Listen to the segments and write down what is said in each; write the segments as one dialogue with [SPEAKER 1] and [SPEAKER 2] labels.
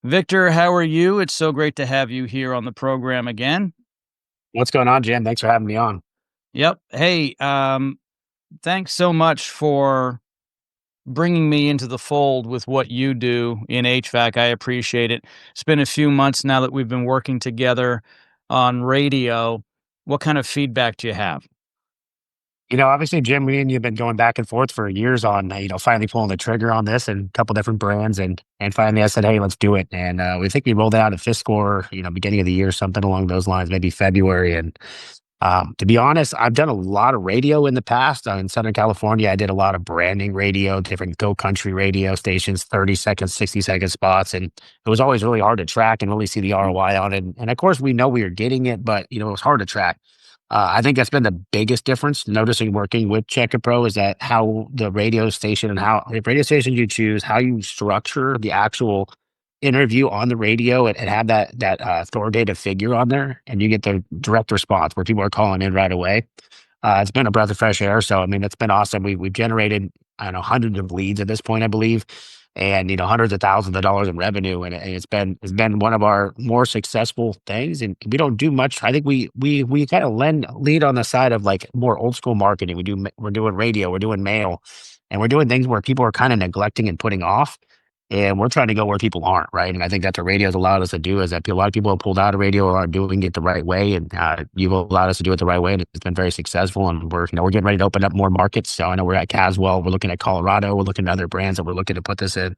[SPEAKER 1] Victor, how are you? It's so great to have you here on the program again.
[SPEAKER 2] What's going on, Jim? Thanks for having me on.
[SPEAKER 1] Yep. Hey, thanks so much for bringing me into the fold with what you do in HVAC. I appreciate it. It's been a few months now that we've been working together on radio. What kind of feedback do you have?
[SPEAKER 2] Obviously, Jim, me and you have been going back and forth for years on, finally pulling the trigger on this and a couple different brands, and finally I said, hey, let's do it. And we think we rolled out a fifth score, beginning of the year, something along those lines, maybe February. And to be honest, I've done a lot of radio in the past. In Southern California, I did a lot of branding radio, different Go Country radio stations, 30-second, 60-second spots. And it was always really hard to track and really see the ROI on it. And of course, we know we were getting it, but, it was hard to track. I think that's been the biggest difference noticing working with Checker Pro is that how the radio station and how the radio station you choose, how you structure the actual interview on the radio and have that authoritative figure on there, and you get the direct response where people are calling in right away. It's been a breath of fresh air. So I mean, it's been awesome. We've generated, I don't know, hundreds of leads at this point, I believe, and hundreds of thousands of dollars in revenue, and it's been one of our more successful things. And we don't do much. I think we kind of lead on the side of like more old school marketing. We're doing radio, we're doing mail, and we're doing things where people are kind of neglecting and putting off. And we're trying to go where people aren't, right? And I think that's what radio's allowed us to do is that a lot of people have pulled out of radio or aren't doing it the right way. And you've allowed us to do it the right way. And it's been very successful. And we're getting ready to open up more markets. So I know we're at Caswell. We're looking at Colorado. We're looking at other brands that we're looking to put this in.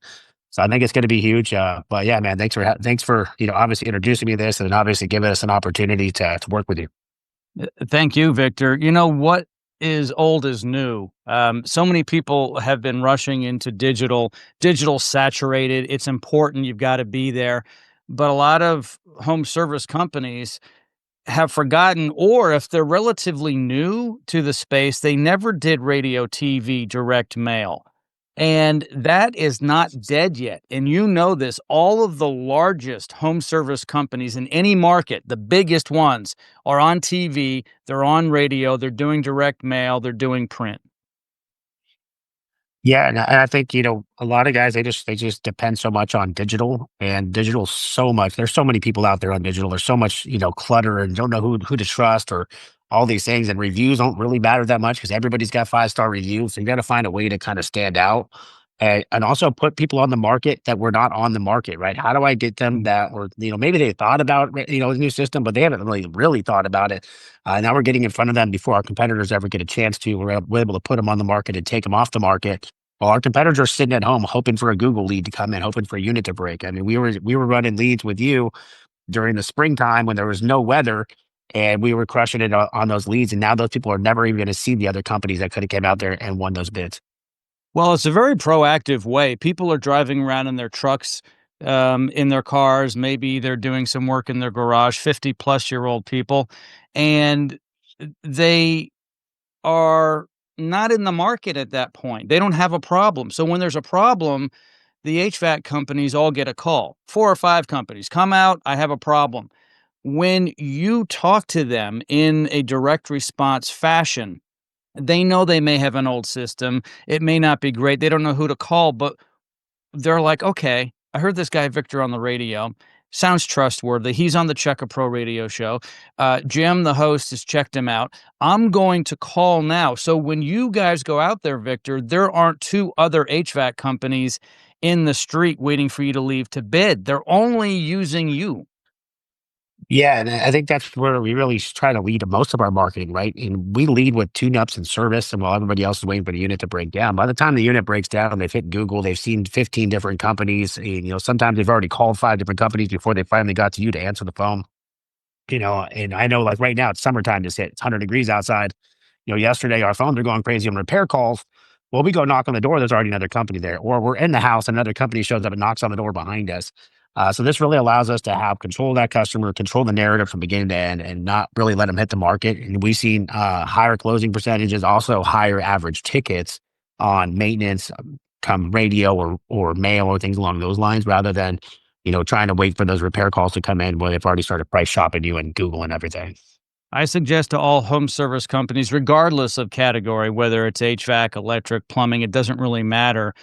[SPEAKER 2] So I think it's going to be huge. But yeah, man, thanks for obviously introducing me to this and obviously giving us an opportunity to work with you.
[SPEAKER 1] Thank you, Victor. You know what is old is new. So many people have been rushing into digital saturated. It's important. You've got to be there. But a lot of home service companies have forgotten, or if they're relatively new to the space, they never did radio, TV, direct mail. And that is not dead yet. And you know this, all of the largest home service companies in any market, the biggest ones, are on TV, they're on radio, they're doing direct mail, they're doing print.
[SPEAKER 2] Yeah, and I think, a lot of guys, they just depend so much on digital and digital so much. There's so many people out there on digital. There's so much, clutter and don't know who to trust or all these things. And reviews don't really matter that much because everybody's got 5-star reviews. So you got to find a way to kind of stand out and also put people on the market that were not on the market, right? How do I get them that or, maybe they thought about, the new system, but they haven't really thought about it. Now we're getting in front of them before our competitors ever get a chance to. We're able to put them on the market and take them off the market well, our competitors are sitting at home hoping for a Google lead to come in, hoping for a unit to break. I mean, we were running leads with you during the springtime when there was no weather, and we were crushing it on those leads. And now those people are never even going to see the other companies that could have came out there and won those bids.
[SPEAKER 1] Well, it's a very proactive way. People are driving around in their trucks, in their cars. Maybe they're doing some work in their garage, 50-plus-year-old people, and they are not in the market at that point. They don't have a problem. So when there's a problem, the HVAC companies all get a call. 4 or 5 companies, "Come out, I have a problem." When you talk to them in a direct response fashion, they know they may have an old system. It may not be great. They don't know who to call, but they're like, "Okay, I heard this guy Victor on the radio. Sounds trustworthy. He's on the Check a Pro radio show. Jim, the host, has checked him out. I'm going to call now." So when you guys go out there, Victor, there aren't 2 other HVAC companies in the street waiting for you to leave to bid. They're only using you.
[SPEAKER 2] Yeah, and I think that's where we really try to lead most of our marketing, right? And we lead with tune-ups and service, and while everybody else is waiting for the unit to break down, by the time the unit breaks down, they've hit Google, they've seen 15 different companies, and, sometimes they've already called 5 different companies before they finally got to you to answer the phone. And I know like right now it's summertime just hit. It's 100 degrees outside. Yesterday our phones are going crazy on repair calls. Well, we go knock on the door, there's already another company there. Or we're in the house, another company shows up and knocks on the door behind us. So this really allows us to have control of that customer, control the narrative from beginning to end, and not really let them hit the market. And we've seen higher closing percentages, also higher average tickets on maintenance, come radio or mail or things along those lines, rather than trying to wait for those repair calls to come in where they've already started price shopping you and Google and everything.
[SPEAKER 1] I suggest to all home service companies, regardless of category, whether it's HVAC, electric, plumbing, it doesn't really matter.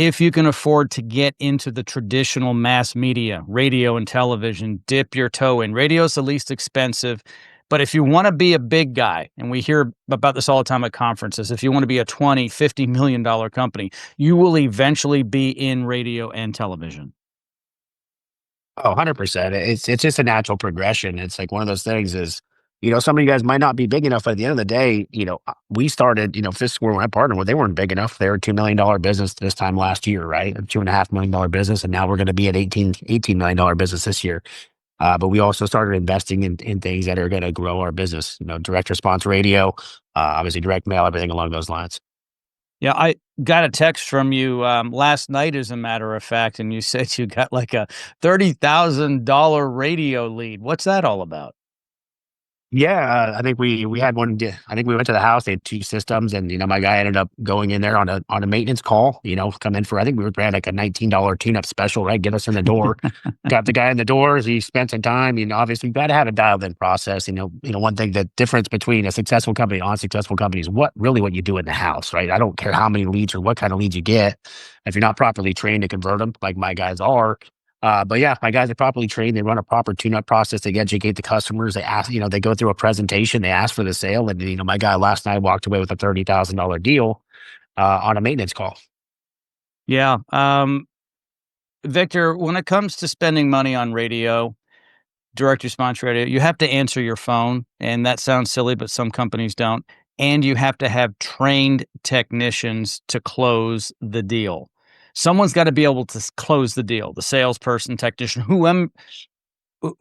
[SPEAKER 1] If you can afford to get into the traditional mass media, radio and television, dip your toe in. Radio is the least expensive. But if you want to be a big guy, and we hear about this all the time at conferences, if you want to be a 20, $50 million company, you will eventually be in radio and television.
[SPEAKER 2] Oh, 100%. It's just a natural progression. It's like one of those things is, some of you guys might not be big enough, but at the end of the day, we started, Fist when I partnered with, they weren't big enough. They were a $2 million business this time last year, right? A $2.5 million business. And now we're going to be at $18 million business this year. But we also started investing in things that are going to grow our business, direct response radio, obviously direct mail, everything along those lines.
[SPEAKER 1] Yeah, I got a text from you last night, as a matter of fact, and you said you got like a $30,000 radio lead. What's that all about?
[SPEAKER 2] Yeah, I think we had one. I think we went to the house. They had two systems, and my guy ended up going in there on a maintenance call. Come in for, I think we ran like a $19 tune-up special, right? Get us in the door. Got the guy in the doors. He spent some time. Obviously, you got to have a dialed-in process. One thing, the difference between a successful company and unsuccessful company is what you do in the house, right? I don't care how many leads or what kind of leads you get. If you're not properly trained to convert them, like my guys are, but yeah, my guys are properly trained. They run a proper tune-up process. They educate the customers. They ask, they go through a presentation. They ask for the sale. And my guy last night walked away with a $30,000 deal on a maintenance call.
[SPEAKER 1] Yeah. Victor, when it comes to spending money on radio, direct response radio, you have to answer your phone. And that sounds silly, but some companies don't. And you have to have trained technicians to close the deal. Someone's got to be able to close the deal. The salesperson, technician,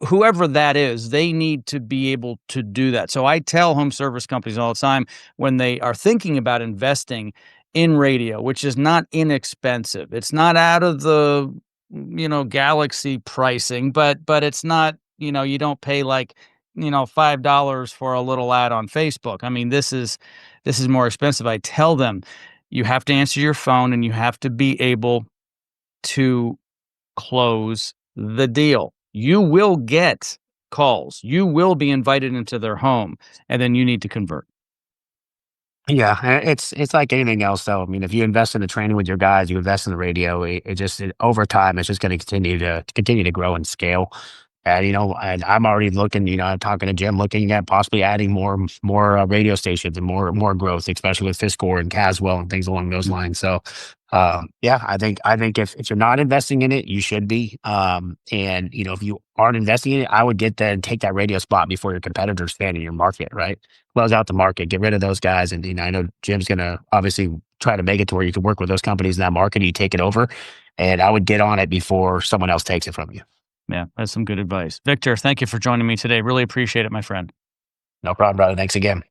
[SPEAKER 1] whoever that is, they need to be able to do that. So I tell home service companies all the time, when they are thinking about investing in radio, which is not inexpensive. It's not out of the, galaxy pricing, but it's not, you don't pay like, $5 for a little ad on Facebook. I mean, this is more expensive. I tell them, you have to answer your phone and you have to be able to close the deal. You will get calls. You will be invited into their home, and then you need to convert.
[SPEAKER 2] Yeah, it's like anything else, though. I mean, if you invest in the training with your guys, you invest in the radio. Over time, it's just going to continue to grow and scale. And I'm already looking, I'm talking to Jim, looking at possibly adding more radio stations and more growth, especially with Fiscore and Caswell and things along those lines. So, yeah, I think if you're not investing in it, you should be. And if you aren't investing in it, I would take that radio spot before your competitors stand in your market, right? Close out the market, get rid of those guys, and I know Jim's gonna obviously try to make it to where you can work with those companies in that market. You take it over, and I would get on it before someone else takes it from you.
[SPEAKER 1] Yeah, that's some good advice. Victor, thank you for joining me today. Really appreciate it, my friend.
[SPEAKER 2] No problem, brother. Thanks again.